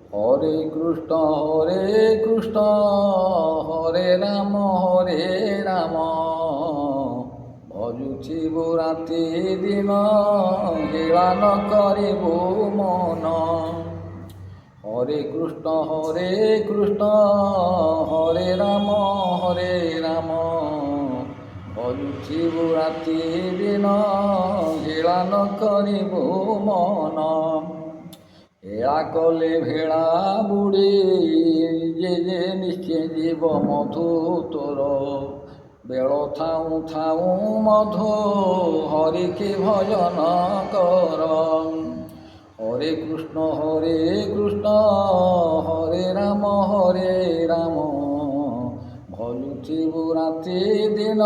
হরে কৃষ্ণ হরে রাম ভজুছি রাতি দিন হেলান করিবু মন। হরে কৃষ্ণ হরে রাম ভজুছি রাতি দিন হেলান করিবু মন। এয়া কলে ভেড়া বুড়ি যে নিশ্চে জীব মধু তোর। বেଳ ଥାଉଁ ଥାଉଁ ମଧୁ ହରିକି ଭଜନ କର। ହରେ କୃଷ୍ଣ ହରେ ରାମ ଭଜୁଥିବୁ ରାତି ଦିନ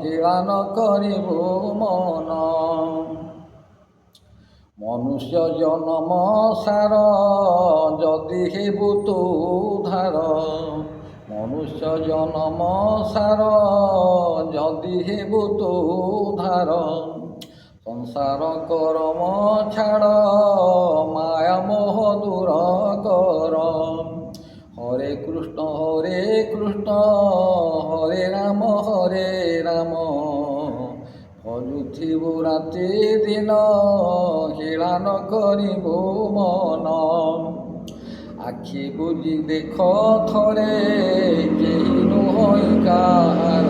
ହେଳାନ କରିବୁ ମନ। ମନୁଷ୍ୟ ଜନମ ସାର ଯଦି ହେବୁ ତୁ ଧାର। ମନୁଷ୍ୟ ଜନମ ସାର ଯଦି ହେବୁ ତୁ ଧାର। ସଂସାର କରମ ଛାଡ଼ ମାୟା ମୋହ ଦୂର କର। ହରେ କୃଷ୍ଣ ହରେ ରାମ ଭଜୁଥିବୁ ରାତି ଦିନ ହେଳାନ କରିବୁ ମନ। ଆଖି ବୁଜି ଦେଖ ଥରେ କେହି ନୁହଁ କାହାର।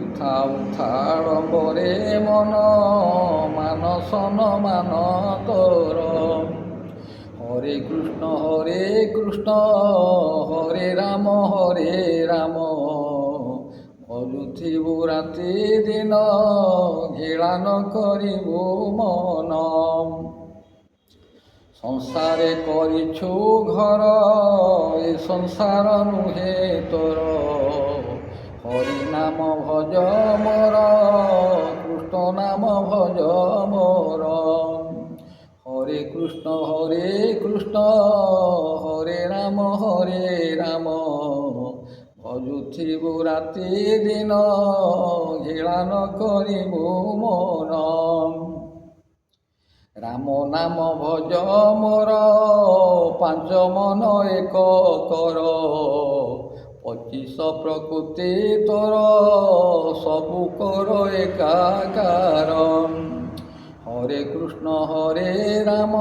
ଉଠାଡ଼ମ୍ବରେ ମନ ମାନସନ ମାନ ତୋର। ହରେ କୃଷ୍ଣ ହରେ ରାମ ଭଜୁଥିବୁ ରାତି ଦିନ ହେଳାନ କରିବୁ ମନ। ସଂସାରେ କରିଛୁ ଘର ଏ ସଂସାର ନୁହେଁ ତୋର। ହରି ନାମ ଭଜ ମୋର କୃଷ୍ଣ ନାମ ଭଜ ମୋର। ହରେ କୃଷ୍ଣ ହରେ ରାମ ଭଜୁଥିବୁ ରାତି ଦିନ ହେଳାନ କରିବୁ ମନ। ରାମ ନାମ ଭଜ ମୋର ପାଞ୍ଚ ମନ ଏକ କର। 25 ପ୍ରକୃତି ତୋର ସବୁ କର ଏକାକାର। ହରେ କୃଷ୍ଣ ହରେ ରାମ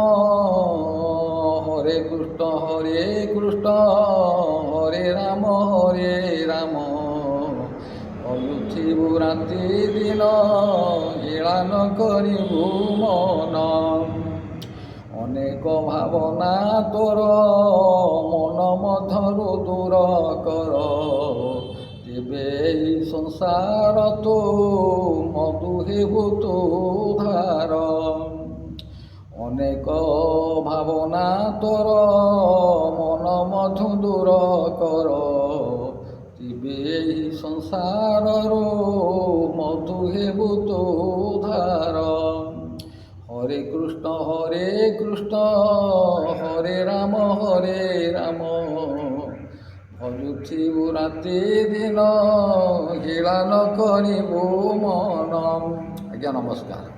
ହରେ ରାମ ଭଜୁଥିବୁ ରାତି ଦିନ ହେଳାନ କରିବୁ ମନ। ଅନେକ ଭାବନା ତୋର ମନ ମଧ୍ୟରୁ ଦୂର କର। ତେବେ ଏହି ସଂସାର ତୁ ମଧୁ ହେବୁ ତୁ ଧାର। ଅନେକ ଭାବନା ତୋର ମନ ମଧୁ ଦୂର କର। ତେବେ ଏହି ସଂସାରରୁ ମଧୁ ହେବୁ ତୁ ଧାର। ହରେ କୃଷ୍ଣ ହରେ ରାମ ଭଜୁଥିବୁ ରାତି ଦିନ ହେଳାନ କରିବୁ ମନ। ଆଜ୍ଞା ନମସ୍କାର।